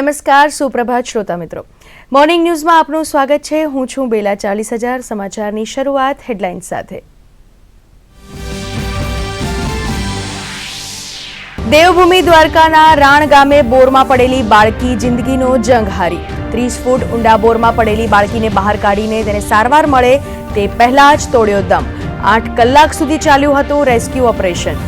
નમસ્કાર, સુપ્રભાત શ્રોતા મિત્રો. મોર્નિંગ ન્યૂઝમાં આપનું સ્વાગત છે. હું છું બેલા 40,000. સમાચારની શરૂઆત હેડલાઇન્સ સાથે. દેવભૂમિ દ્વારકાના રાણ ગામે બોરમાં પડેલી બાળકી જિંદગીનો જંગ હારી. 30 ફૂટ ઊંડા બોરમાં પડેલી બાળકીને બહાર કાઢીને તેને સારવાર મળે તે પહેલા જ તોડ્યો દમ. 8 કલાક સુધી ચાલ્યું હતું રેસ્ક્યુ ઓપરેશન.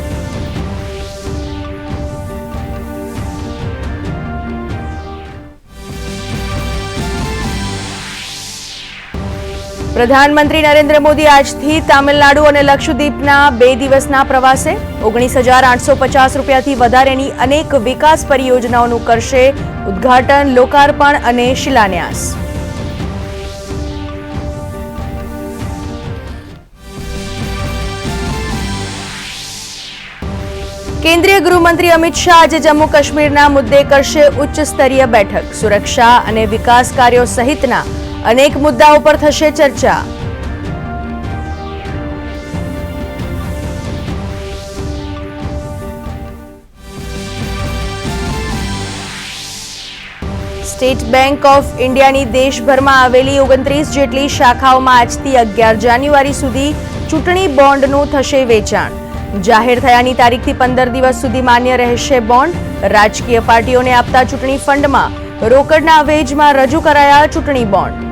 પ્રધાનમંત્રી નરેન્દ્ર મોદી આજથી તામિલનાડુ અને લક્ષદ્વીપના 2 દિવસના પ્રવાસે. 19,850 રૂપિયાથી વધારેની અનેક વિકાસ પરિયોજનાઓનું કરશે ઉદ્ઘાટન, લોકાર્પણ અને શિલાન્યાસ. કેન્દ્રીય ગૃહમંત્રી અમિત શાહ આજે જમ્મુ કાશ્મીરના મુદ્દે કરશે ઉચ્ચ સ્તરીય બેઠક. સુરક્ષા અને વિકાસ કાર્યો સહિતના અનેક મુદ્દાઓ પર થશે ચર્ચા. સ્ટેટ બેંક ઓફ ઇન્ડિયાની દેશભરમાં આવેલી 29 જેટલી શાખાઓમાં આજથી 11 જાન્યુઆરી સુધી ચૂંટણી બોન્ડનું થશે વેચાણ. જાહેર થયાની તારીખથી 15 દિવસ સુધી માન્ય રહેશે બોન્ડ. રાજકીય પાર્ટીઓને આપતા ચૂંટણી ફંડમાં રોકડના અવેજમાં રજૂ કરાયા ચૂંટણી બોન્ડ.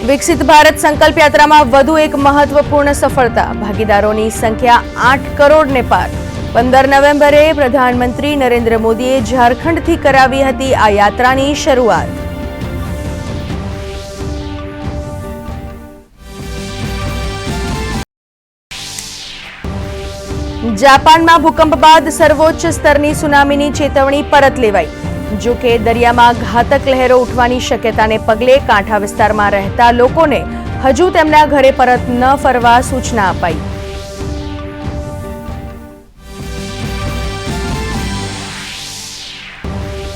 વિકસિત ભારત સંકલ્પ યાત્રામાં વધુ એક મહત્વપૂર્ણ સફળતા. ભાગીદારોની સંખ્યા 8 કરોડને પાર. 15 નવેમ્બરે પ્રધાનમંત્રી નરેન્દ્ર મોદીએ ઝારખંડથી કરાવી હતી આ યાત્રાની શરૂઆત. જાપાનમાં ભૂકંપ બાદ સર્વોચ્ચ સ્તરની સુનામીની ચેતવણી પરત લેવાઈ. જો કે દરિયામાં ઘાતક લહેરો ઉઠવાની શક્યતાને પગલે કાંઠા વિસ્તારમાં રહેતા લોકોને હજુ તેમના ઘરે પરત ન ફરવા સૂચના અપાઈ.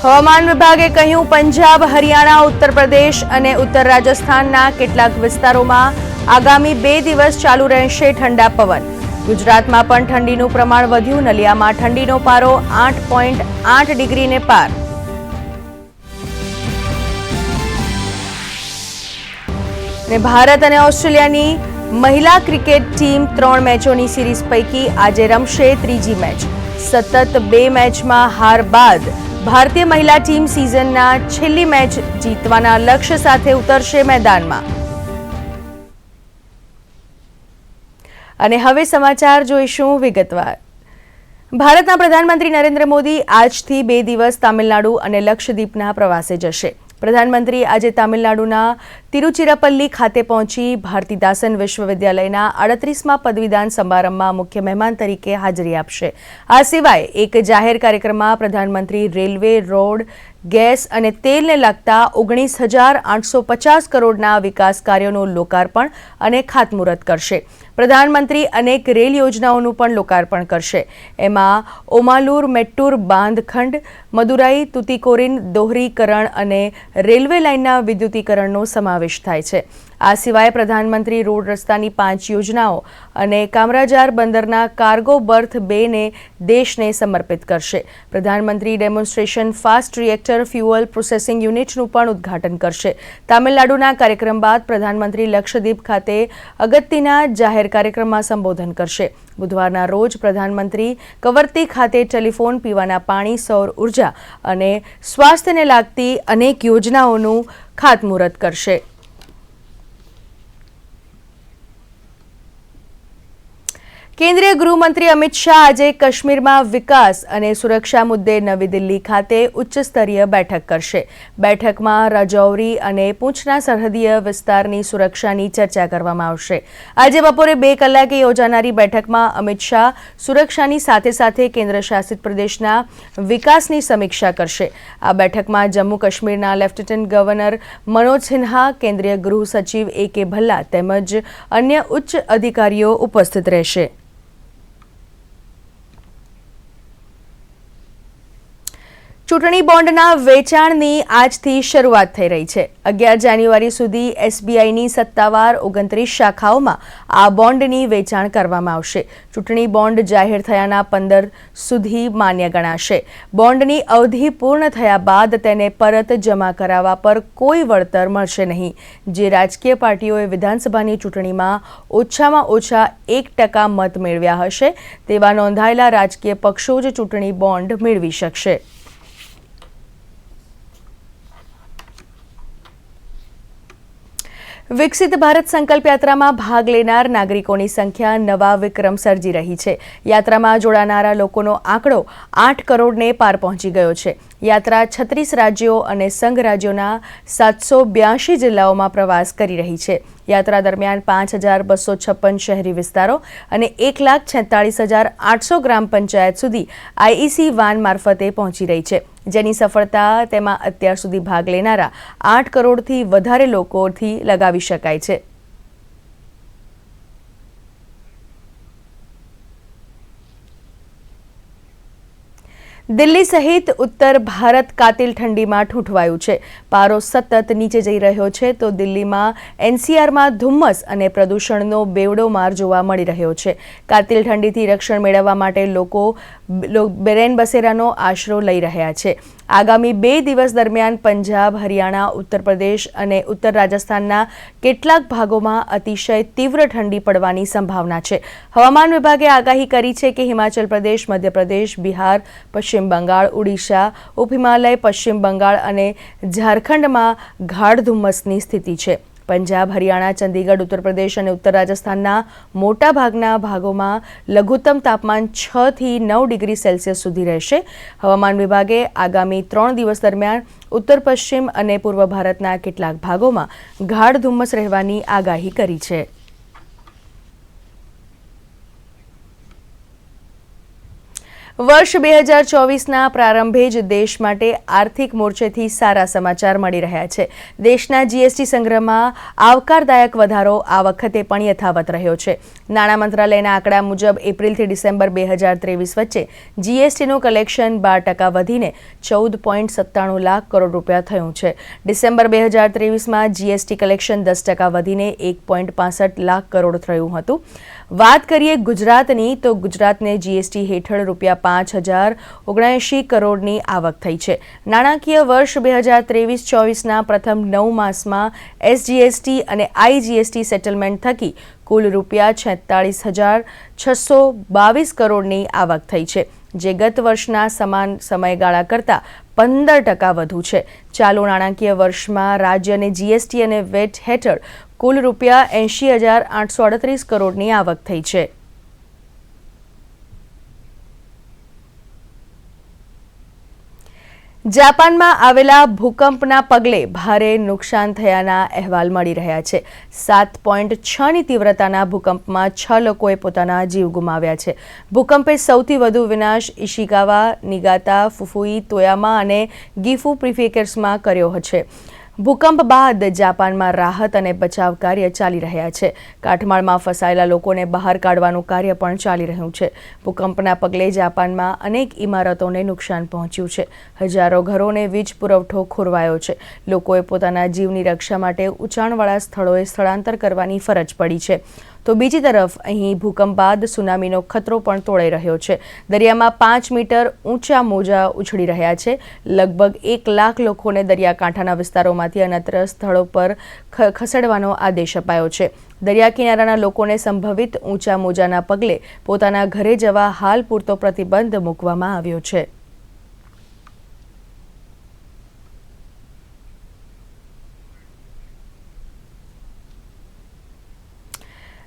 હવામાન વિભાગે કહ્યું, પંજાબ, હરિયાણા, ઉત્તર પ્રદેશ અને ઉત્તર રાજસ્થાનના કેટલાક વિસ્તારોમાં આગામી 2 દિવસ ચાલુ રહેશે ઠંડા પવન. ગુજરાતમાં પણ ઠંડીનું પ્રમાણ વધ્યું. નલિયામાં ઠંડીનો પારો 8.8 ડિગ્રીને પાર. અને ભારત અને ઓસ્ટ્રેલિયાની મહિલા ક્રિકેટ ટીમ 3 મેચોની સિરીઝ પૈકી આજે રમશે ત્રીજી મેચ. સતત 2 મેચમાં હાર બાદ ભારતીય મહિલા ટીમ સિઝનના છેલ્લી મેચ જીતવાના લક્ષ્ય સાથે ઉતરશે મેદાનમાં. અને હવે સમાચાર જોઈશું વિગતવાર. ભારતના પ્રધાનમંત્રી નરેન્દ્ર મોદી આજથી 2 દિવસ તામિલનાડુ અને લક્ષદ્વીપના પ્રવાસે જશે. પ્રધાનમંત્રી આજે તામિલનાડુના તિરુચિરાપલ્લી ખાતે પહોંચી ભારતીદાસન વિશ્વવિદ્યાલયના 38મા પદવીદાન સમારંભમાં મુખ્ય મહેમાન તરીકે હાજરી આપશે. આ સિવાય એક જાહેર કાર્યક્રમમાં પ્રધાનમંત્રી રેલવે, રોડ, ગેસ અને તેલને લગતા 19,850 કરોડના વિકાસ કાર્યોનું લોકાર્પણ અને ખાતમુહૂર્ત કરશે. પ્રધાનમંત્રી અનેક રેલ યોજનાઓનું પણ લોકાર્પણ કરશે. એમાં ઓમાલુર મેટ્ટુર બાંધખંડ, મદુરાઈ તુતીકોરીન દોહરીકરણ અને રેલવે લાઇનના વિદ્યુતીકરણનો સમાવેશ થાય છે. આ સિવાય પ્રધાનમંત્રી રોડ રસ્તાની 5 યોજનાઓ અને કામરાજાર બંદરના કાર્ગો બર્થ 2ને દેશને સમર્પિત કરશે. પ્રધાનમંત્રી demonstration fast reactor fuel processing યુનિટનું પણ ઉદ્ઘાટન કરશે. તામિલનાડુના કાર્યક્રમ બાદ પ્રધાનમંત્રી લક્ષદ્વીપ ખાતે અગત્યના જાહેર કાર્યક્રમમાં સંબોધન કરશે. બુધવારના રોજ પ્રધાનમંત્રી કવરત્તી ખાતે ટેલિફોન, પીવાના પાણી, સૌર ઉર્જા અને સ્વાસ્થ્યને લાગતી અનેક યોજનાઓનું ખાતમુહૂર્ત કરશે. કેન્દ્રીય ગૃહમંત્રી અમિત શાહ આજે કાશ્મીરમાં વિકાસ અને સુરક્ષા મુદ્દે નવી દિલ્હી ખાતે ઉચ્ચ સ્તરીય બેઠક કરશે. બેઠકમાં રાજૌરી અને પૂંછના સરહદીય વિસ્તારની સુરક્ષાની ચર્ચા કરવામાં આવશે. આજે બપોરે 2 કલાકે યોજાનારી બેઠકમાં અમિત શાહ સુરક્ષાની સાથે સાથે કેન્દ્રશાસિત પ્રદેશના વિકાસની સમીક્ષા કરશે. આ બેઠકમાં જમ્મુ કાશ્મીરના લેફ્ટનન્ટ ગવર્નર મનોજ સિન્હા, કેન્દ્રીય ગૃહ સચિવ A.K. ભલ્લા તેમજ અન્ય ઉચ્ચ અધિકારીઓ ઉપસ્થિત રહેશે. ચૂંટણી બોન્ડના વેચાણની આજથી શરૂઆત થઈ રહી છે। 11 જાન્યુઆરી સુધી એસબીઆઈની સત્તાવાર 29 શાખાઓમાં આ બોન્ડની વેચાણ કરવામાં આવશે। ચૂંટણી બોન્ડ જાહેર થયાના 15 સુધી માન્ય ગણાશે। બોન્ડની અવધિ પૂર્ણ થયા બાદ તેને પરત જમા કરાવવા પર કોઈ વળતર મળશે નહીં। જે રાજકીય પાર્ટીઓએ વિધાનસભાની ચૂંટણીમાં ઓછામાં ઓછા 1% મત મેળવ્યા હશે તેવા નોંધાયેલા રાજકીય પક્ષો જ ચૂંટણી બોન્ડ મેળવી શકશે। વિકસિત ભારત સંકલ્પ યાત્રામાં ભાગ લેનાર નાગરિકોની સંખ્યા નવા વિક્રમ સર્જી રહી છે। યાત્રામાં જોડાનારા લોકોનો આંકડો 8 કરોડને પાર પહોંચી ગયો છે। યાત્રા 36 રાજ્યો અને સંઘ રાજ્યોના 782 જિલ્લાઓમાં પ્રવાસ કરી રહી છે। યાત્રા દરમિયાન 5256 શહેરી વિસ્તારો અને 1,46,800 ગ્રામ પંચાયત સુધી આઈઈસી વાન મારફતે પહોંચી રહી છે, જેની સફળતા તેમાં અત્યાર સુધી ભાગ લેનારા 8 કરોડથી વધારે લોકોથી લગાવી શકાય છે। દિલ્હી સહિત ઉત્તર ભારત કાતિલ ઠંડીમાં ઠૂંઠવાયું છે। પારો સતત નીચે જઈ રહ્યો છે તો દિલ્હીમાં એનસીઆરમાં ધુમ્મસ અને પ્રદૂષણનો બેવડો માર જોવા મળી રહ્યો છે। કાતિલ ઠંડીથી રક્ષણ મેળવવા માટે લોકો બેરેન બસેરાનો આશરો લઈ રહ્યા છે। આગામી 2 દિવસ દરમિયાન પંજાબ, હરિયાણા, ઉત્તર પ્રદેશ અને ઉત્તર રાજસ્થાનના કેટલાક ભાગોમાં અતિશય તીવ્ર ઠંડી પડવાની સંભાવના છે। હવામાન વિભાગે આગાહી કરી છે કે હિમાચલ પ્રદેશ, મધ્યપ્રદેશ, બિહાર, પશ્ચિમ બંગાળ, ઓડિશા, ઉપહિમાલય, પશ્ચિમ બંગાળ અને ઝારખંડમાં ગાઢ ધુમ્મસની સ્થિતિ છે। પંજાબ, હરિયાણા, ચંદીગઢ, ઉત્તર પ્રદેશ અને ઉત્તર રાજસ્થાનના મોટાભાગના ભાગોમાં લઘુત્તમ તાપમાન 6 થી 9 ડિગ્રી સેલ્સિયસ સુધી રહેશે। હવામાન વિભાગે આગામી 3 દિવસ દરમિયાન ઉત્તર પશ્ચિમ અને પૂર્વ ભારતના કેટલાક ભાગોમાં ગાઢ ધુમ્મસ રહેવાની આગાહી કરી છે। વર્ષ 2024ના પ્રારંભે જ દેશ માટે આર્થિક મોરચેથી સારા સમાચાર મળી રહ્યા છે। દેશના જીએસટી સંગ્રહમાં આવકારદાયક વધારો આ વખતે પણ યથાવત રહ્યો છે। નાણાં મંત્રાલયના આંકડા મુજબ એપ્રિલથી ડિસેમ્બર 2023 વચ્ચે જીએસટીનું કલેક્શન 12% વધીને 14.97 લાખ કરોડ રૂપિયા થયું છે। ડિસેમ્બર 2023માં જીએસટી કલેક્શન 10% વધીને 1.65 લાખ કરોડ થયું હતું। વાત કરીએ ગુજરાતની તો ગુજરાતને જીએસટી હેઠળ રૂપિયા 5,079 કરોડની આવક થઈ છે। નાણાકીય વર્ષ 2023-24ના પ્રથમ 9 માસમાં એસજીએસટી અને આઈજીએસટી સેટલમેન્ટ થકી કુલ રૂપિયા 46,622 કરોડની આવક થઈ છે, જે ગત વર્ષના સમાન સમયગાળા કરતાં 15% વધુ છે। ચાલુ નાણાકીય વર્ષમાં રાજ્યને જીએસટી અને વેટ હેઠળ કુલ રૂપિયા 80,838 કરોડની આવક થઈ છે। જાપાનમાં આવેલા ભૂકંપના પગલે ભારે નુકસાન થયાના અહેવાલ મળી રહ્યા છે। 7.6ની તીવ્રતાના ભૂકંપમાં 6 લોકોએ પોતાના જીવ ગુમાવ્યા છે। ભૂકંપે સૌથી વધુ વિનાશ ઇશિકાવા, નિગાતા, ફુફુઈ, તોયામા અને ગીફુ પ્રિફેક્ચર્સમાં કર્યો છે। ભૂકંપ બાદ જાપાનમાં રાહત અને બચાવ કાર્ય ચાલી રહ્યા છે। કાટમાળમાં ફસાયેલા લોકોને બહાર કાઢવાનું કાર્ય પણ ચાલી રહ્યું છે। ભૂકંપના પગલે જાપાનમાં અનેક ઇમારતોને નુકસાન પહોંચ્યું છે। હજારો ઘરોને વીજ પુરવઠો ખોરવાયો છે। લોકોએ પોતાના જીવની રક્ષા માટે ઊંચાણવાળા સ્થળોએ સ્થળાંતર કરવાની ફરજ પડી છે। તો બીજી તરફ અહીં ભૂકંપ બાદ સુનામીનો ખતરો પણ તોળાઈ રહ્યો છે। દરિયામાં 5 મીટર ઊંચા મોજા ઉછળી રહ્યા છે। લગભગ 1 લાખ લોકોને દરિયાકાંઠાના વિસ્તારોમાંથી અન્યત્ર સ્થળો પર ખસેડવાનો આદેશ અપાયો છે। દરિયા કિનારાના લોકોને સંભવિત ઊંચા મોજાના પગલે પોતાના ઘરે જવા હાલ પૂરતો પ્રતિબંધ મૂકવામાં આવ્યો છે।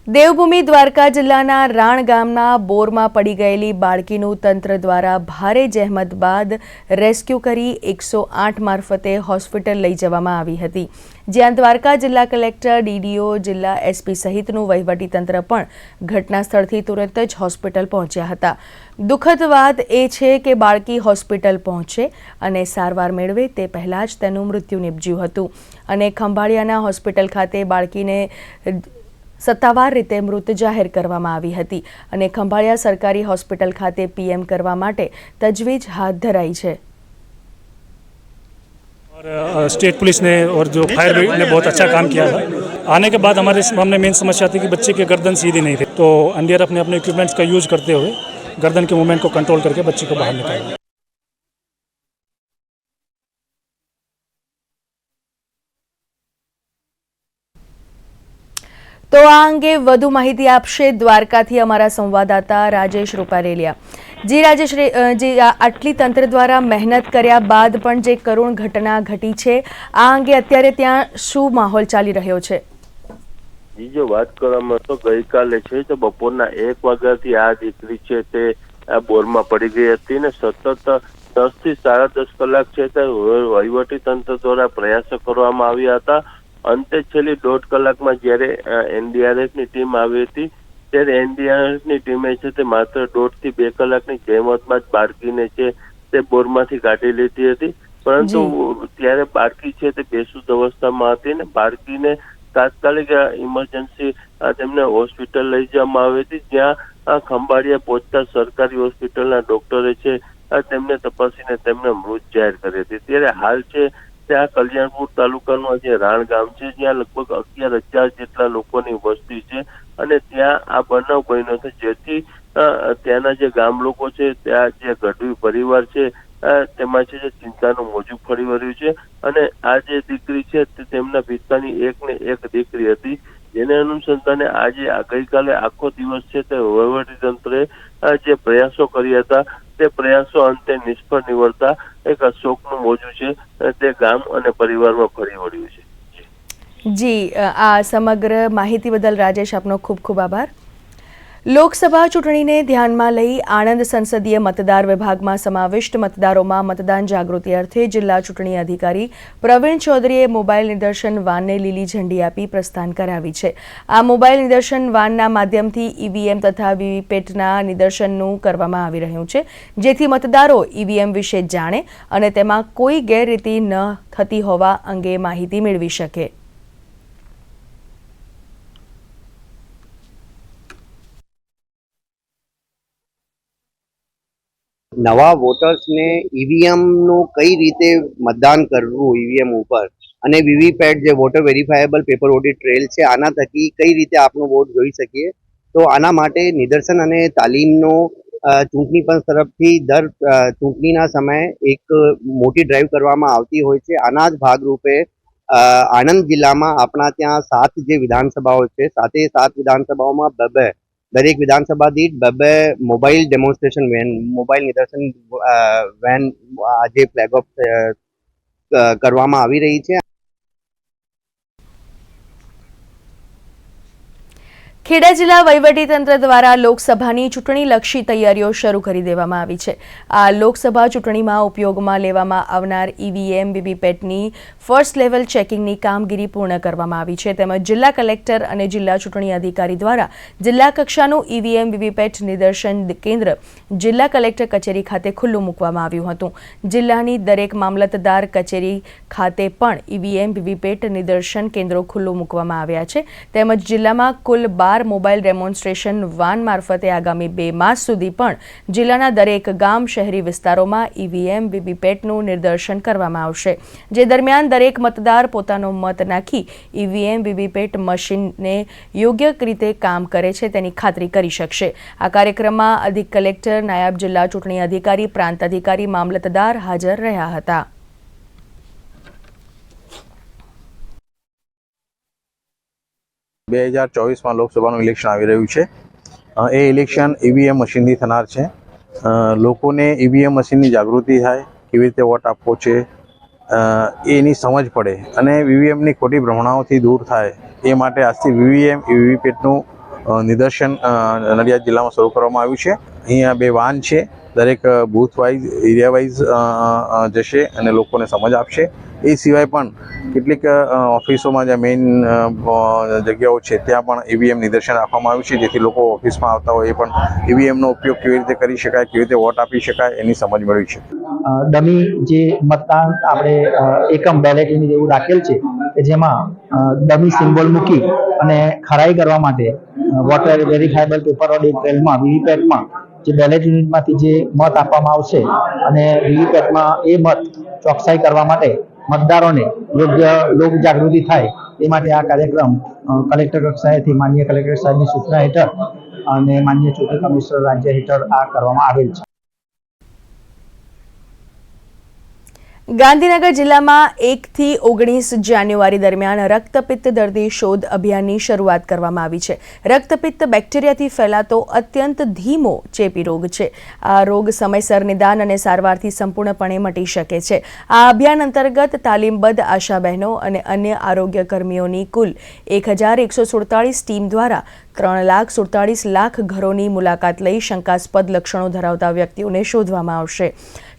દેવભૂમિ દ્વારકા જિલ્લાના રાણ ગામના બોરમાં પડી ગયેલી બાળકીનું તંત્ર દ્વારા ભારે જહેમત બાદ રેસ્ક્યુ કરી 108 મારફતે હોસ્પિટલ લઈ જવામાં આવી હતી, જ્યાં દ્વારકા જિલ્લા કલેક્ટર, ડીડીઓ, જિલ્લા એસપી સહિતનું વહીવટીતંત્ર પણ ઘટના સ્થળથી તુરંત જ હોસ્પિટલ પહોંચ્યા હતા। દુઃખદ વાત એ છે કે બાળકી હોસ્પિટલ પહોંચે અને સારવાર મેળવે તે પહેલાં જ તેનું મૃત્યુ નિપજ્યું હતું અને ખંભાળિયાના હોસ્પિટલ ખાતે બાળકીને સત્તાવાર રીતે મૃત જાહેર કરવામાં આવી હતી અને ખંભાળિયા સરકારી હોસ્પિટલ ખાતે પીએમ કરવા માટે તજવીજ હાથ ધરાઈ છે। और स्टेट पुलिस ने और जो फायर ब्रिगेड ने बहुत अच्छा काम किया था। आने के बाद हमारे सामने मेन समस्या थी कि बच्चे की गर्दन सीधी नहीं थी, तो एनडीआरएफ अपने अपने इक्विपमेंट्स का यूज करते हुए गर्दन के मूवमेंट को कंट्रोल करके बच्चे को बाहर निकाला। તો આ અંગે વધુ માહિતી આપશે દ્વારકાથી અમારા સંવાદદાતા રાજેશ રૂપારેલિયા। જી રાજેશ, જે આટલી તંત્ર દ્વારા મહેનત કર્યા બાદ પણ જે કરુણ ઘટના ઘટી છે, આ અંગે અત્યારે ત્યાં શું માહોલ ચાલી રહ્યો છે? જી, જો વાત કરવામાં તો ગઈકાલે છે તો બપોરના 1 વાગ્યાથી આ દીકરી છે તે આ બોરમાં પડી ગઈ હતી ને સતત 10 થી 10.5 કલાક છે તે વહીવટી તંત્ર દ્વારા પ્રયાસો કરવામાં આવ્યા હતા। અંતે છેલ્લી 1.5 કલાકમાં જ્યારે એનડીઆરએફની ટીમ આવી હતી ત્યારે એનડીઆરએફની ટીમે છે તે માત્ર 1.5 થી 2 કલાકની જહેમતમાં જ બાળકીને છે તે બોરમાંથી કાઢી લીધી હતી, પરંતુ ત્યારે બાળકી છે તે બેસુદ અવસ્થામાં હતી ને બાળકીને તાત્કાલિક ઇમરજન્સી તેમને હોસ્પિટલ લઈ જવામાં આવી હતી, જ્યાં ખંભાળિયા પહોંચતા સરકારી હોસ્પિટલના ડોક્ટરે છે તેમને તપાસીને તેમને મૃત જાહેર કરી હતી। ત્યારે હાલ છે ત્યાં કલ્યાણપુર તાલુકાનું જે રાણ ગામ છે જ્યાં લગભગ 11,000 જેટલા લોકોની વસ્તી છે અને ત્યાં આ બનાવ બન્યો છે, જેથી ત્યાંના જે ગામ લોકો છે ત્યાં જે ગઢવી પરિવાર છે તેમાં છે ચિંતાનું મોજું ફરી વળ્યું છે અને આ જે દીકરી છે તેમના પિતાની એક દીકરી હતી, જેને અનુસંધાને આજે ગઈકાલે આખો દિવસ છે તે વહીવટી તંત્રે જે પ્રયાસો કર્યા હતા તે પ્રયાસો અંતે નિષ્ફળ નીવડતા એક શોકનું મોજું છે તે ગામ અને પરિવારમાં ફરી વળ્યું છે। જી, આ સમગ્ર માહિતી બદલ રાજેશ આપનો ખૂબ ખૂબ આભાર। લોકસભા ચૂંટણીને ધ્યાનમાં લઈ આણંદ સંસદીય મતદાર વિભાગમાં સમાવિષ્ટ મતદારોમાં મતદાન જાગૃતિ અર્થે જિલ્લા ચૂંટણી અધિકારી પ્રવીણ ચૌધરીએ મોબાઈલ નિદર્શન વાનને લીલી ઝંડી આપી પ્રસ્થાન કરાવી છે। આ મોબાઈલ નિદર્શન વાનના માધ્યમથી ઈવીએમ તથા વીવીપેટના નિદર્શનનું કરવામાં આવી રહ્યું છે, જેથી મતદારો ઈવીએમ વિશે જાણે અને તેમાં કોઈ ગેરરીતિ ન થતી હોવા અંગે માહિતી મેળવી શકે। નવા વોટર્સને ઈવીએમનું કઈ રીતે મતદાન કરવું ઈવીએમ ઉપર અને વીવીપેટ જે water verifiable paper audit trail છે આના થકી કઈ રીતે આપનો વોટ જોઈ શકીએ, તો આના માટે નિદર્શન અને તાલીમનો ચૂંટણી પંચ તરફથી દર ચૂંટણીના સમયે એક મોટી ડ્રાઈવ કરવામાં આવતી હોય છે। આના જ ભાગરૂપે આણંદ જિલ્લામાં આપણા ત્યાં 7 જે વિધાનસભાઓ છે, 7 વિધાનસભાઓમાં દરેક વિધાનસભા દીઠ 2 મોબાઈલ ડેમોન્સ્ટ્રેશન વેન, મોબાઈલ નિદર્શન વેન આજે ફ્લેગ ઓફ કરવામાં આવી રહી છે। ખેડા જિલ્લા વહીવટીતંત્ર દ્વારા લોકસભાની ચૂંટણીલક્ષી તૈયારીઓ શરૂ કરી દેવામાં આવી છે। આ લોકસભા ચૂંટણીમાં ઉપયોગમાં લેવામાં આવનાર ઈવીએમ વીવીપેટની ફર્સ્ટ લેવલ ચેકિંગની કામગીરી પૂર્ણ કરવામાં આવી છે, તેમજ જિલ્લા કલેક્ટર અને જિલ્લા ચૂંટણી અધિકારી દ્વારા જિલ્લા કક્ષાનું ઈવીએમ વીવીપેટ નિદર્શન કેન્દ્ર જિલ્લા કલેક્ટર કચેરી ખાતે ખુલ્લું મૂકવામાં આવ્યું હતું। જિલ્લાની દરેક મામલતદાર કચેરી ખાતે પણ ઈવીએમ વીવીપેટ નિદર્શન કેન્દ્રો ખુલ્લું મૂકવામાં આવ્યા છે, તેમજ જિલ્લામાં કુલ 12 મોબાઈલ ડેમોન્સ્ટ્રેશન વાન મારફતે આગામી 2 માસ સુધી પણ જિલ્લાના દરેક ગામ શહેરી વિસ્તારોમાં ઈવીએમ વીવીપેટનું નિદર્શન કરવામાં આવશે, જે દરમિયાન દરેક મતદાર પોતાનો મત નાખી ઈવીએમ વીવીપેટ મશીનને યોગ્ય રીતે કામ કરે છે તેની ખાતરી કરી શકશે। આ કાર્યક્રમમાં અધિક કલેક્ટર, નાયબ જિલ્લા ચૂંટણી અધિકારી, પ્રાંત અધિકારી, મામલતદાર હાજર રહ્યા હતા। બે 2024માં લોકસભાનું ઇલેક્શન આવી રહ્યું છે। એ ઇલેક્શન ઈવીએમ મશીનથી થનાર છે। લોકોને ઈવીએમ મશીનની જાગૃતિ થાય, કેવી રીતે વોટ આપવો છે એની સમજ પડે અને વીવીએમની ખોટી ભ્રમણાઓથી દૂર થાય એ માટે આજથી વીવીએમ વીવીપેટનું નિદર્શન નડિયાદ જિલ્લામાં શરૂ કરવામાં આવ્યું છે। અહીંયા 2 વાન છે, દરેક બૂથ વાઇઝ, એરિયા વાઇઝ જશે અને લોકોને સમજ આપશે। એ સિવાય પણ કેટલીક ઓફિસોમાં જ્યાં મેઇન જગ્યાઓ છે ત્યાં પણ ઈવીએમ નિદર્શન રાખવામાં આવ્યું છે, જેથી લોકો ઓફિસમાં આવતા હોય એ પણ ઈવીએમનો ઉપયોગ કેવી રીતે કરી શકાય, કેવી રીતે વોટ આપી શકાય એની સમજ મેળવી શકે। ડમી જે મતદાન આપણે એકમ બેલેટ યુનિટ એવું રાખેલ છે કે જેમાં ડમી સિમ્બોલ મૂકી અને ખરાઈ કરવા માટે વોટર વેરીફાયેબલ પેપર ઓડિટ ટ્રેલમાં વીવીપેટમાં જે બેલેટ યુનિટમાંથી જે મત આપવામાં આવશે અને વીવીપેટમાં એ મત ચોકસાઈ કરવા માટે મતદારોને યોગ્ય લોક જાગૃતિ થાય એ માટે આ કાર્યક્રમ કલેક્ટર કક્ષાએથી માનનીય કલેક્ટર સાહેબની સૂચના હેઠળ અને માનનીય ચૂંટણી કમિશનર રાજ્ય હેઠળ આ કરવામાં આવેલ છે. ગાંધીનગર જિલ્લામાં 1 થી 19 જાન્યુઆરી દરમિયાન રક્તપિત્ત દર્દી શોધ અભિયાનની શરૂઆત કરવામાં આવી છે. રક્તપિત્ત બેક્ટેરિયાથી ફેલાતો અત્યંત ધીમો ચેપી રોગ છે. આ રોગ સમયસર નિદાન અને સારવારથી સંપૂર્ણપણે મટી શકે છે. આ અભિયાન અંતર્ગત તાલીમબદ્ધ આશા બહેનો અને અન્ય આરોગ્ય કર્મીઓની કુલ 1147 ટીમ દ્વારા 3,47,00,000 ઘરોની મુલાકાત લઈ શંકાસ્પદ લક્ષણો ધરાવતા વ્યક્તિઓને શોધવામાં આવશે.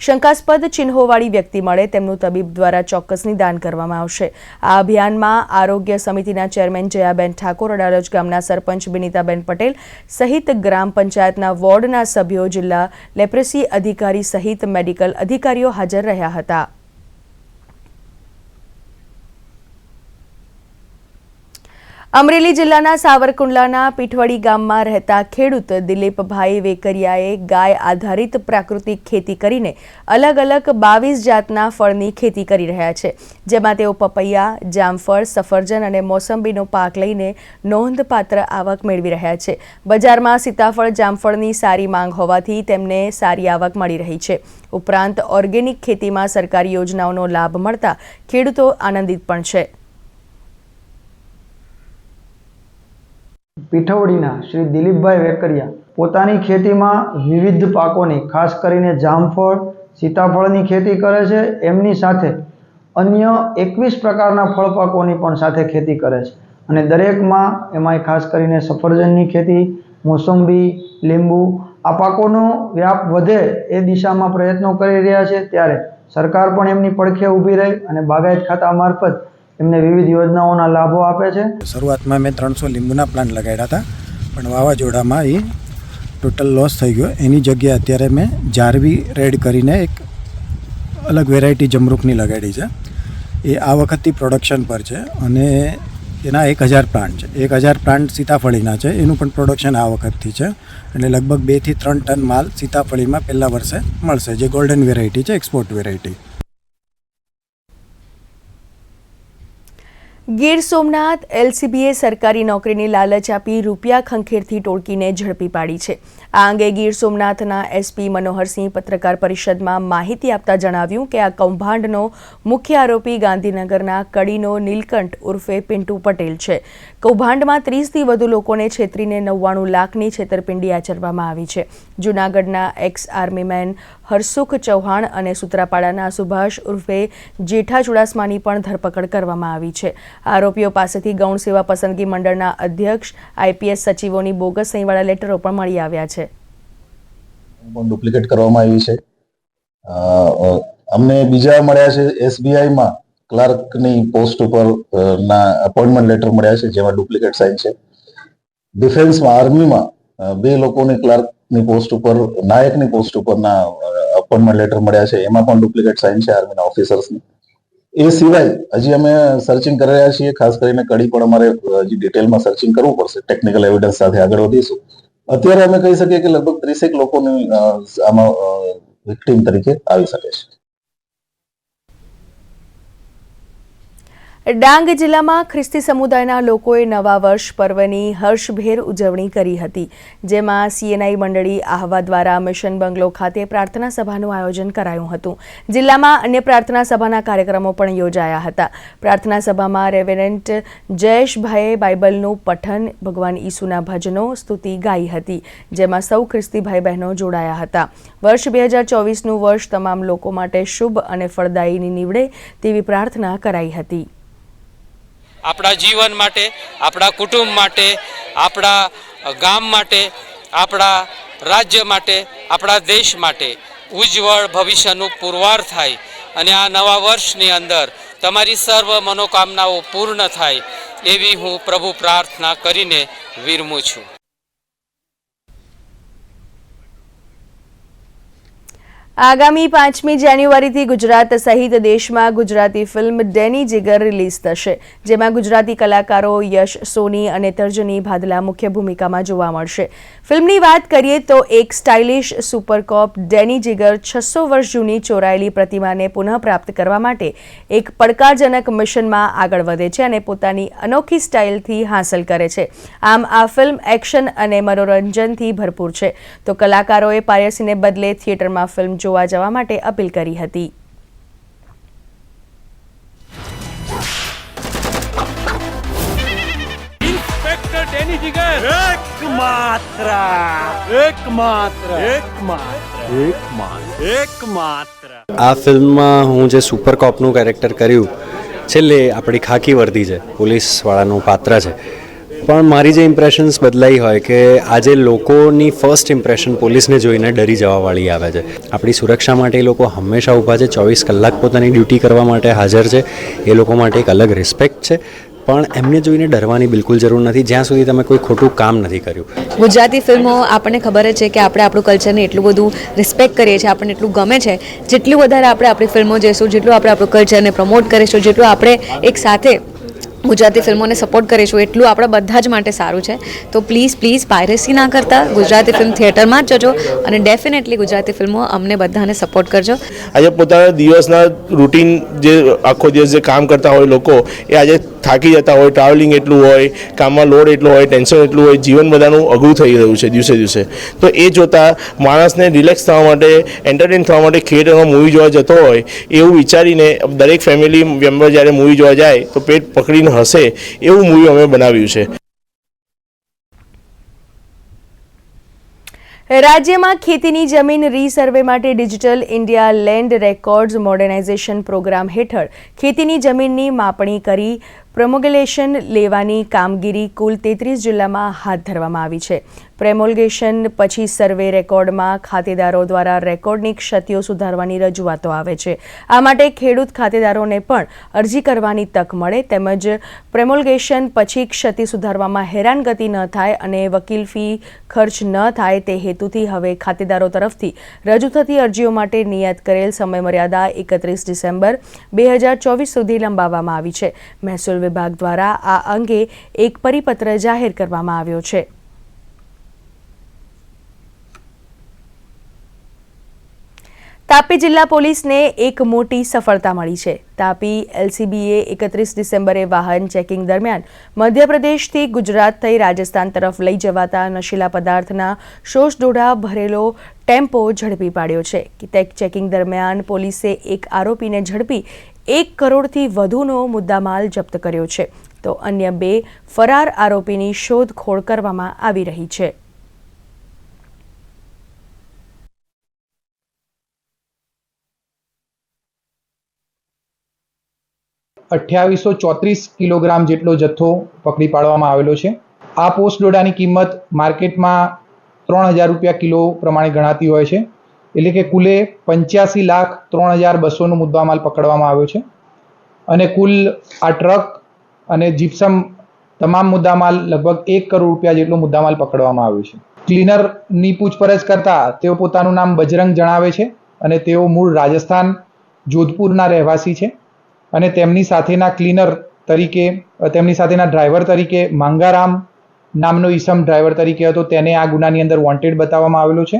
શંકાસ્પદ ચિહ્નોવાળી વ્યક્તિ મળે તેમનું તબીબ દ્વારા ચોક્કસ નિદાન કરવામાં આવશે. આ અભિયાનમાં આરોગ્ય સમિતિના ચેરમેન જયાબેન ઠાકોર, અડાલજ ગામના સરપંચ બિનિતાબેન પટેલ સહિત ગ્રામ પંચાયતના વોર્ડના સભ્યો, જિલ્લા લેપ્રેસી અધિકારી સહિત મેડિકલ અધિકારીઓ હાજર રહ્યા હતા. અમરેલી જિલ્લાના સાવરકુંડલાના પીઠવડી ગામમાં રહેતા ખેડૂત દિલીપભાઈ વેકરિયાએ ગાય આધારિત પ્રાકૃતિક ખેતી કરીને અલગ અલગ 22 જાતના ફળની ખેતી કરી રહ્યા છે, જેમાં તેઓ પપૈયા, જામફળ, સફરજન અને મોસંબીનો પાક લઈને નોંધપાત્ર આવક મેળવી રહ્યા છે. બજારમાં સીતાફળ, જામફળની સારી માંગ હોવાથી તેમને સારી આવક મળી રહી છે. ઉપરાંત ઓર્ગેનિક ખેતીમાં સરકારી યોજનાઓનો લાભ મળતા ખેડૂતો આનંદિત પણ છે. પીઠવડીના શ્રી દિલીપભાઈ વેકરિયા પોતાની ખેતીમાં વિવિધ પાકોની, ખાસ કરીને જામફળ, સીતાફળની ખેતી કરે છે. એમની સાથે અન્ય 21 પ્રકારના ફળ પાકોની પણ સાથે ખેતી કરે છે અને દરેકમાં એમાંય ખાસ કરીને સફરજનની ખેતી, મોસંબી, લીંબુ આ પાકોનો વ્યાપ વધે એ દિશામાં પ્રયત્નો કરી રહ્યા છે. ત્યારે સરકાર પણ એમની પડખે ઊભી રહી અને બાગાયત ખાતા મારફત એમને વિવિધ યોજનાઓના લાભો આપે છે. શરૂઆતમાં મેં 300 લીંબુના પ્લાન્ટ લગાડ્યા હતા, પણ વાવાઝોડામાં એ ટોટલ લોસ થઈ ગયો. એની જગ્યાએ અત્યારે મેં જારવી રેડ કરીને એક અલગ વેરાયટી જમરૂખની લગાડી છે. એ આ વખતથી પ્રોડક્શન પર છે અને એના 1000 પ્લાન્ટ છે. 1000 પ્લાન્ટ સીતાફળીના છે, એનું પણ પ્રોડક્શન આ વખતથી છે અને લગભગ 2 થી 3 ટન માલ સીતાફળીમાં પહેલા વર્ષે મળશે, જે ગોલ્ડન વેરાયટી છે, એક્સપોર્ટ વેરાયટી. ગીર સોમનાથ એલસીબીએ સરકારી નોકરીની લાલચ આપી રૂપિયા ખંખેરથી ટોળકીને ઝડપી પાડી છે. આ અંગે ગીર સોમનાથના એસપી મનોહરસિંહ પત્રકાર પરિષદમાં માહિતી આપતા જણાવ્યું કે આ કૌભાંડનો મુખ્ય આરોપી ગાંધીનગરના કડીનો નીલકંઠ ઉર્ફે પિન્ટુ પટેલ છે. કૌભાંડમાં 30થી વધુ લોકોને છેતરીને 99 લાખની છેતરપિંડી આચરવામાં આવી છે. જૂનાગઢના એક્સ આર્મીમેન હરસુખ ચૌહાણ અને સૂત્રાપાડાના સુભાષ ઉર્ફે જેઠા ચુડાસમાની પણ ધરપકડ કરવામાં આવી છે. આરોપીઓ પાસેથી ગૌણ સેવા પસંદગી મંડળના અધ્યક્ષ, આઈપીએસ સચિવોની બોગસ સહીવાળા લેટરો પણ મળી આવ્યા છે. ડુપ્લિકેટ કરવામાં આવી છે. અમને બીજા મળ્યા છે એસબીઆઈમાં ક્લાર્કની પોસ્ટ ઉપર ના અપોઇન્ટમેન્ટ લેટર મળ્યા છે, જેમાં ડુપ્લિકેટ સાઇન છે. ડિફેન્સમાં, આર્મીમાં 2 લોકોની ક્લાર્કની પોસ્ટ ઉપર, નાયકની પોસ્ટ ઉપરના અપોઇન્ટમેન્ટ લેટર મળ્યા છે, એમાં પણ ડુપ્લિકેટ સાઇન છે આર્મીના ઓફિસર્સની. એ સિવાય હજી અમે સર્ચિંગ કરી રહ્યા છીએ. ખાસ કરીને કડી પણ અમારે હજી ડિટેલમાં સર્ચિંગ કરવું પડશે. ટેકનિકલ એવિડન્સ સાથે આગળ વધીશું. અત્યારે અમે કહી શકીએ કે લગભગ 30 લોકોની આમાં વિક્ટીમ તરીકે આવી શકે છે. ડાંગ જિલ્લામાં ખ્રિસ્તી સમુદાયના લોકોએ નવા વર્ષ પર્વની હર્ષભેર ઉજવણી કરી હતી, જેમાં સીએનઆઈ મંડળી આહવા દ્વારા મિશન બંગલો ખાતે પ્રાર્થના સભાનું આયોજન કરાયું હતું. જિલ્લામાં અન્ય પ્રાર્થના સભાના કાર્યક્રમો પણ યોજાયા હતા. પ્રાર્થના સભામાં રેવરેન્ટ જયેશભાઈએ બાઇબલનું પઠન, ભગવાન ઈસુના ભજનો, સ્તુતિ ગાઈ હતી, જેમાં સૌ ખ્રિસ્તી ભાઈ બહેનો જોડાયા હતા. વર્ષ 2024નું વર્ષ તમામ લોકો માટે શુભ અને ફળદાયી નીવડે તેવી પ્રાર્થના કરાઈ હતી. આપણા જીવન માટે, આપણા કુટુંબ માટે, આપણા ગામ માટે, આપણા રાજ્ય માટે, આપણા દેશ માટે ઉજ્જવળ ભવિષ્યનું પુરવાર થાય અને આ નવા વર્ષની અંદર તમારી સર્વ મનોકામનાઓ પૂર્ણ થાય એવી હું પ્રભુ પ્રાર્થના કરીને વિરમું છું. આગામી 5મી જાન્યુઆરીથી ગુજરાત સહિત દેશમાં ગુજરાતી ફિલ્મ ડેની જીગર રિલીઝ થશે, જેમાં ગુજરાતી કલાકારો યશ સોની અને તર્જની ભાદલા મુખ્ય ભૂમિકામાં જોવા મળશે. ફિલ્મની વાત કરીએ તો એક સ્ટાઇલિશ સુપરકોપ ડેની જીગર 600 વર્ષ જૂની ચોરાયેલી પ્રતિમાને પુનઃપ્રાપ્ત કરવા માટે એક પડકારજનક મિશનમાં આગળ વધે છે અને પોતાની અનોખી સ્ટાઇલથી હાંસલ કરે છે. આમ આ ફિલ્મ એક્શન અને મનોરંજનથી ભરપૂર છે. તો કલાકારોએ પાયરસીને બદલે થિયેટરમાં ફિલ્મ જોવા જવા માટે અપીલ કરી હતી. ઇન્સ્પેક્ટર ડેની જીગર એકમાત્ર. આ ફિલ્મમાં હું જે સુપર કોપનું કેરેક્ટર કર્યું, છેલ્લે આપણી ખાકી વર્દી છે, પોલીસવાળાનું પાત્ર છે, પણ મારી જે ઇમ્પ્રેશન્સ બદલાઈ હોય કે આજે લોકોની ફર્સ્ટ ઇમ્પ્રેશન પોલીસને જોઈને ડરી જવાવાળી આવે છે. આપણી સુરક્ષા માટે એ લોકો હંમેશા ઊભા છે, 24 કલાક પોતાની ડ્યુટી કરવા માટે હાજર છે. એ લોકો માટે એક અલગ રિસ્પેક્ટ છે, પણ એમને જોઈને ડરવાની બિલકુલ જરૂર નથી જ્યાં સુધી તમે કોઈ ખોટું કામ નથી કર્યું. ગુજરાતી ફિલ્મો આપણને ખબર જ છે કે આપણે આપણું કલ્ચરને એટલું બધું રિસ્પેક્ટ કરીએ છીએ, આપણને એટલું ગમે છે. જેટલું વધારે આપણે આપણી ફિલ્મો જોઈશું, જેટલું આપણે આપણું કલ્ચરને પ્રમોટ કરીશું, જેટલું આપણે એક સાથે ગુજરાતી ફિલ્મોને સપોર્ટ કરીશું, એટલું આપણા બધા જ માટે સારું છે. તો પ્લીઝ પાયરેસી ના કરતા ગુજરાતી ફિલ્મ થિયેટરમાં જ જજો અને ડેફિનેટલી ગુજરાતી ફિલ્મો અમને બધાને સપોર્ટ કરજો. આજે પોતાના દિવસના રૂટીન જે આખો દિવસ જે કામ કરતા હોય લોકો, એ આજે થાકી જતા હોય, ટ્રાવેલિંગ એટલું હોય, કામમાં લોડ એટલો હોય, ટેન્શન એટલું હોય, જીવન બધાનું અઘરું થઈ રહ્યું છે દિવસે દિવસે. તો એ જોતાં માણસને રિલેક્સ થવા માટે, એન્ટરટેન થવા માટે થિયેટરમાં મૂવી જોવા જતો હોય એવું વિચારીને દરેક ફેમિલી મેમ્બર જ્યારે મૂવી જોવા જાય તો પેટ પકડીને હશે એવું મૂવી અમે બનાવ્યું છે. રાજ્યમાં ખેતીની જમીન રીસર્વે માટે digital India land records modernisation programme હેઠળ ખેતીની જમીનની માપણી કરી પ્રોમોગેલેશન લેવાની કામગીરી કુલ 33 જિલ્લામાં હાથ ધરવામાં આવી છે. પ્રેમોલ્ગેશન પછી સર્વે રેકોર્ડમાં ખાતેદારો દ્વારા રેકોર્ડની ક્ષતિઓ સુધારવાની રજૂઆતો આવે છે. આ માટે ખેડૂત ખાતેદારોને પણ અરજી કરવાની તક મળે, તેમજ પ્રેમોલ્ગેશન પછી ક્ષતિ સુધારવામાં હેરાનગતિ ન થાય અને વકીલ ફી ખર્ચ ન થાય તે હેતુથી હવે ખાતેદારો તરફથી રજૂ થતી અરજીઓ માટે નિયત કરેલ સમયમર્યાદા 31 ડિસેમ્બર 2024 સુધી લંબાવવામાં આવી છે. મહેસૂલ વિભાગ દ્વારા આ અંગે એક પરિપત્ર જાહેર કરવામાં આવ્યો છે. તાપી જિલ્લા પોલીસને એક મોટી સફળતા મળી છે. તાપી એલસીબીએ 31 ડિસેમ્બરે વાહન ચેકિંગ દરમિયાન મધ્યપ્રદેશથી ગુજરાત થઈ રાજસ્થાન તરફ લઈ જવાતા નશીલા પદાર્થના શોષડોળા ભરેલો ટેમ્પો ઝડપી પાડ્યો છે. ચેકિંગ દરમિયાન પોલીસે એક આરોપીને ઝડપી 1 કરોડથી વધુનો મુદ્દામાલ જપ્ત કર્યો છે, તો અન્ય 2 ફરાર આરોપીની શોધખોળ કરવામાં આવી રહી છે. ₹2834 કિલોગ્રામ જેટલો જથ્થો પકડી પાડવામાં આવેલો છે. આ પોસ્ટ ડોડાની કિંમત માર્કેટમાં ₹3000 કિલો પ્રમાણે ગણાતી હોય છે. એટલે કે કુલે 85,03,200નો મુદ્દામાલ પકડવામાં આવ્યો છે. અને કુલ આ ટ્રક અને જીપ્સમ તમામ મુદ્દામાલ લગભગ ₹1 કરોડ જેટલો મુદ્દામાલ પકડવામાં આવ્યો છે. ક્લીનરની પૂછપરછ કરતા તેઓ પોતાનું નામ બજરંગ જણાવે છે અને તેઓ મૂળ રાજસ્થાન જોધપુરના રહેવાસી છે. અને તેમની સાથેના ક્લીનર તરીકે, તેમની સાથેના ડ્રાઈવર તરીકે માંગારામ નામનો ઈસમ ડ્રાઈવર તરીકે હતો, તેને આ ગુનાની અંદર વોન્ટેડ બતાવવામાં આવેલો છે.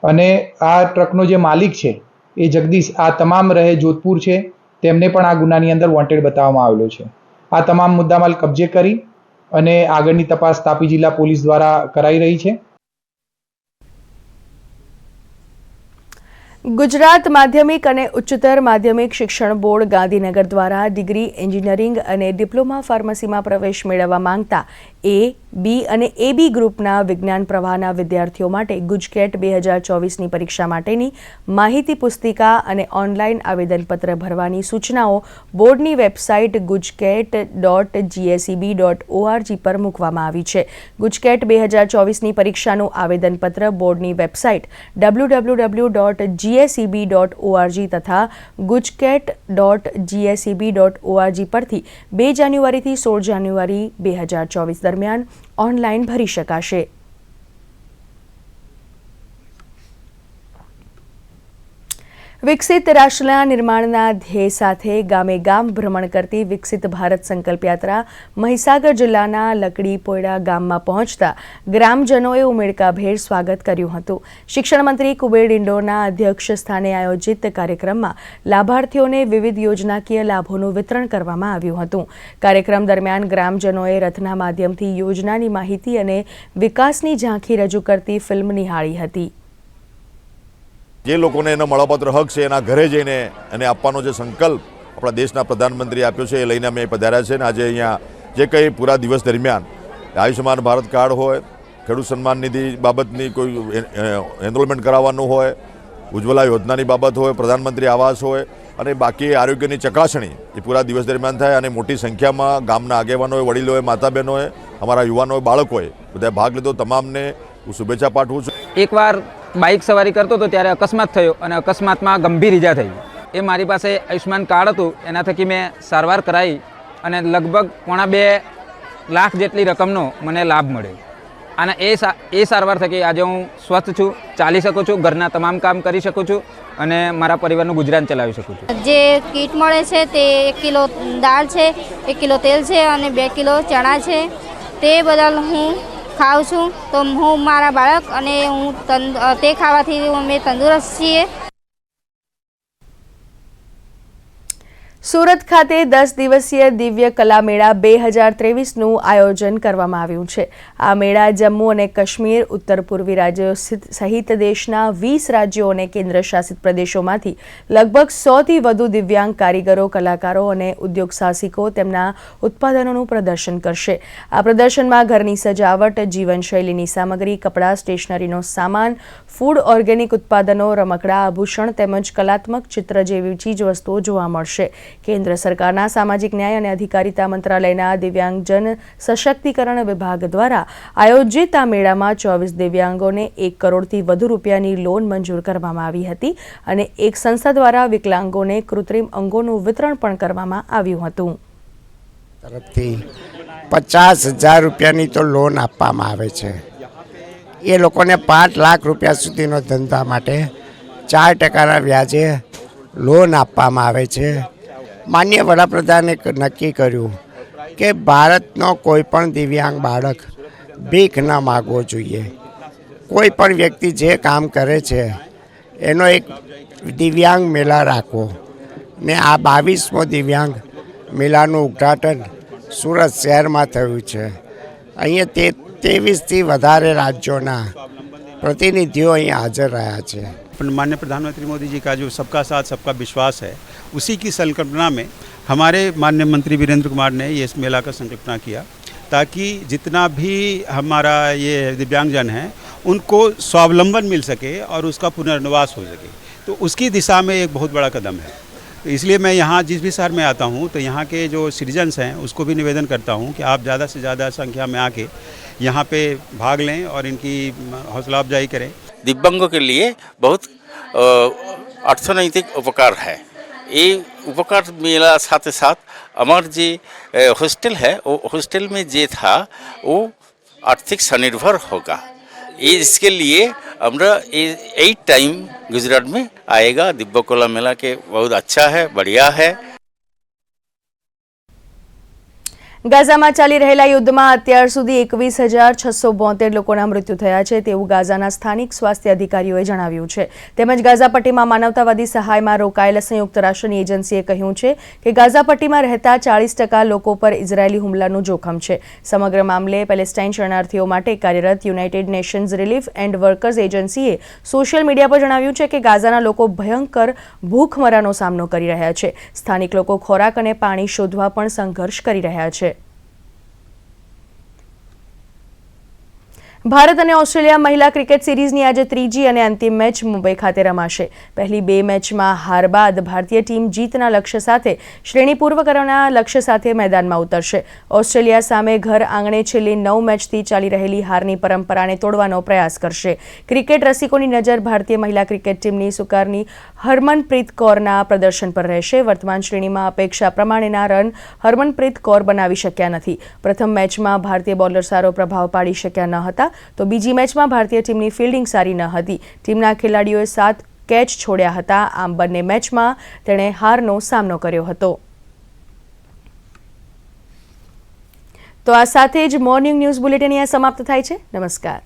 અને આ ટ્રકનો જે માલિક છે એ જગદીશ, આ તમામ રહે જોધપુર છે, તેમને પણ આ ગુનાની અંદર વોન્ટેડ બતાવવામાં આવેલો છે. આ તમામ મુદ્દામાલ કબજે કરી અને આગળની તપાસ તાપી જિલ્લા પોલીસ દ્વારા કરાઈ રહી છે. ગુજરાત માધ્યમિક અને ઉચ્ચતર માધ્યમિક શિક્ષણ બોર્ડ ગાંધીનગર દ્વારા ડિગ્રી એન્જિનિયરિંગ અને ડિપ્લોમા ફાર્મસીમાં પ્રવેશ મેળવવા માંગતા એ, બી અને એબી ગ્રુપના વિજ્ઞાન પ્રવાહના વિદ્યાર્થીઓ માટે ગુજકેટ 2024ની પરીક્ષા માટેની માહિતી પુસ્તિકા અને ઓનલાઈન આવેદનપત્ર ભરવાની સૂચનાઓ બોર્ડની વેબસાઇટ gujket.gseb.org પર મૂકવામાં આવી છે. ગુજકેટ 2024ની પરીક્ષાનું આવેદનપત્ર બોર્ડની વેબસાઇટ www.gseb.org તથા gujket.gseb.org પરથી 2 જાન્યુઆરીથી 16 જાન્યુઆરી 2024 દરમિયાન ઓનલાઈન ભરી શકાશે. વિકસિત રાષ્ટ્રના નિર્માણના ધ્યેય સાથે ગામે ગામ ભ્રમણ કરતી વિકસિત ભારત સંકલ્પ યાત્રા મહીસાગર જિલ્લાના લકડી પોયડા ગામમાં પહોંચતા ગ્રામજનોએ ઉમળકાભેર સ્વાગત કર્યું હતું. શિક્ષણ મંત્રી કુબેર ડિંડોરના અધ્યક્ષ સ્થાને આયોજિત કાર્યક્રમમાં લાભાર્થીઓને વિવિધ યોજનાકીય લાભોનું વિતરણ કરવામાં આવ્યું હતું. કાર્યક્રમ દરમિયાન ગ્રામજનોએ રથના માધ્યમથી યોજનાની માહિતી અને વિકાસની ઝાંખી રજૂ કરતી ફિલ્મ નિહાળી હતી. જે લોકોને એનો મળવાપાત્ર હક છે એના ઘરે જઈને એને આપવાનો જે સંકલ્પ આપણા દેશના પ્રધાનમંત્રી આપ્યો છે એ લઈને અમે પધાર્યા છે. અને આજે અહીંયા જે કંઈ પૂરા દિવસ દરમિયાન આયુષ્યમાન ભારત કાર્ડ હોય, ખેડૂત સન્માન નિધિ બાબતની કોઈ એનરોલમેન્ટ કરાવવાનું હોય, ઉજ્જવલા યોજનાની બાબત હોય, પ્રધાનમંત્રી આવાસ હોય અને બાકી આરોગ્યની ચકાસણી એ પૂરા દિવસ દરમિયાન થાય. અને મોટી સંખ્યામાં ગામના આગેવાનોએ, વડીલોએ, માતા બહેનોએ, અમારા યુવાનોએ, બાળકોએ બધા ભાગ લીધો. તમામને હું શુભેચ્છા પાઠવું છું. એકવાર બાઇક સવારી કરતો હતો ત્યારે અકસ્માત થયો અને અકસ્માતમાં ગંભીર ઈજા થઈ. એ મારી પાસે આયુષ્યમાન કાર્ડ હતું, એના થકી મેં સારવાર કરાવી અને લગભગ 2.5 લાખ જેટલી રકમનો મને લાભ મળ્યો. અને એ સારવાર થકી આજે હું સ્વસ્થ છું, ચાલી શકું છું, ઘરના તમામ કામ કરી શકું છું અને મારા પરિવારનું ગુજરાન ચલાવી શકું છું. જે કીટ મળે છે તે 1 કિલો દાળ છે, 1 કિલો તેલ છે અને 2 કિલો ચણા છે. તે બદલ હું ખાઉં છું તો હું મારા બાળક અને હું તે ખાવાથી અમે તંદુરસ્ત છીએ. સુરત ખાતે 10 દિવસીય દિવ્ય કલા મેળા 2023નું આયોજન કરવામાં આવ્યું છે. આ મેળા જમ્મુ અને કાશ્મીર, ઉત્તર પૂર્વી રાજ્યો સહિત દેશના 20 રાજ્યો અને કેન્દ્ર શાસિત પ્રદેશોમાંથી લગભગ 100થી વધુ દિવ્યાંગ કારીગરો, કલાકારો અને ઉદ્યોગ સાહસિકો તેમના ઉત્પાદનોનું પ્રદર્શન કરશે. આ પ્રદર્શનમાં ઘરની સજાવટ, જીવનશૈલીની સામગ્રી, કપડાં, સ્ટેશનરીનો સામાન, ફૂડ, ઓર્ગેનિક ઉત્પાદનો, રમકડા, આભૂષણ તેમજ કલાત્મક ચિત્ર જેવી ચીજવસ્તુઓ જોવા મળશે. કેન્દ્ર સરકારના સામાજિક ન્યાય અને અધિકારિતા મંત્રાલયના દિવ્યાંગજન સશક્તિકરણ વિભાગ દ્વારા આયોજિત આ મેળામાં 24 દિવ્યાંગોને 1 કરોડથી વધુ રૂપિયાની લોન મંજૂર કરવામાં આવી હતી અને એક સંસ્થા દ્વારા વિકલાંગોને કૃત્રિમ અંગોનું વિતરણ પણ કરવામાં આવ્યું હતું. તરફથી 50,000 રૂપિયાની તો લોન આપવામાં આવે છે. એ લોકોને 5 લાખ રૂપિયા સુધીનો ધંધા માટે 4% વ્યાજે લોન આપવામાં આવે છે. માનનીય વડાપ્રધાને નક્કી કર્યું કે ભારતનો કોઈ પણ દિવ્યાંગ બાળક ભીખ ન માગવો જોઈએ. કોઈ પણ વ્યક્તિ જે કામ કરે છે એનો એક દિવ્યાંગ મેળા રાખવો ને આ 22મો દિવ્યાંગ મેળાનું ઉદ્ઘાટન સુરત શહેરમાં થયું છે. અહીંયા 23થી વધારે राज्यों प्रतिनिधियों અહીંયા हाजिर रहा है. माननीय प्रधानमंत्री मोदी जी का जो सबका साथ सबका विश्वास है, उसी की संकल्पना में हमारे माननीय मंत्री वीरेंद्र कुमार ने ये इस मेला का संकल्पना किया ताकि जितना भी हमारा ये दिव्यांगजन हैं उनको स्वावलंबन मिल सके और उसका पुनर्वास हो सके. तो उसकी दिशा में एक बहुत बड़ा कदम है. तो इसलिए मैं यहाँ जिस भी शहर में आता हूँ तो यहाँ के जो सिटीजन्स हैं उसको भी निवेदन करता हूँ कि आप ज़्यादा से ज़्यादा संख्या में आके यहाँ पे भाग लें और इनकी हौसला अफजाई करें. दिव्यांगों के लिए बहुत अर्थनैतिक उपकार है. ये उपकार मेला साथ साथ हमारे जो हॉस्टल है वो हॉस्टल में जो था वो आर्थिक स्वनिर्भर होगा. ये इसके लिए हमरा 8 टाइम गुजरात में आएगा. दिव्य कला मेला के बहुत अच्छा है, बढ़िया है. ગાઝામાં ચાલી રહેલા યુદ્ધમાં અત્યાર સુધી 21,672 લોકોના મૃત્યુ થયા છે તેવું ગાઝાના સ્થાનિક સ્વાસ્થ્ય અધિકારીઓએ જણાવ્યું છે. તેમજ ગાઝા પટ્ટીમાં માનવતાવાદી સહાયમાં રોકાયેલા સંયુક્ત રાષ્ટ્રની એજન્સીએ કહ્યું છે કે ગાઝા પટ્ટીમાં રહેતા 40% લોકો પર ઇઝરાયેલી હુમલાનું જોખમ છે. સમગ્ર મામલે પેલેસ્ટાઇન શરણાર્થીઓ માટે કાર્યરત United Nations relief and workers એજન્સીએ સોશિયલ મીડિયા પર જણાવ્યું છે કે ગાઝાના લોકો ભયંકર ભૂખમરાનો સામનો કરી રહ્યા છે. સ્થાનિક લોકો ખોરાક અને પાણી શોધવા પણ સંઘર્ષ કરી રહ્યા છે. ભારત અને ઓસ્ટ્રેલિયા મહિલા ક્રિકેટ સિરીઝની આજે ત્રીજી અને અંતિમ મેચ મુંબઈ ખાતે રમાશે. પહેલી 2 મેચમાં હાર બાદ ભારતીય ટીમ જીતના લક્ષ્ય સાથે શ્રેણી પૂર્વ કરવાના લક્ષ્ય સાથે મેદાનમાં ઉતરશે. ઓસ્ટ્રેલિયા સામે ઘર આંગણે છેલ્લી 9 મેચથી ચાલી રહેલી હારની પરંપરાને તોડવાનો પ્રયાસ કરશે. ક્રિકેટ રસિકોની નજર ભારતીય મહિલા ક્રિકેટ ટીમની સુકારની હરમનપ્રીત કૌરના પ્રદર્શન પર રહેશે. વર્તમાન શ્રેણીમાં અપેક્ષા પ્રમાણેના રન હરમનપ્રીત કૌર બનાવી શક્યા નથી. પ્રથમ મેચમાં ભારતીય બોલર સારો પ્રભાવ પાડી શક્યા ન હતા તો બીજી મેચમાં ભારતીય ટીમની ફિલ્ડિંગ સારી ન હતી. ટીમના ખેલાડીઓએ 7 કેચ છોડ્યા હતા. આમ બંને મેચમાં તેણે હારનો સામનો કર્યો હતો. તો આ સાથે જ મોર્નિંગ ન્યૂઝ બુલેટિન અહીંયા સમાપ્ત થાય છે. નમસ્કાર.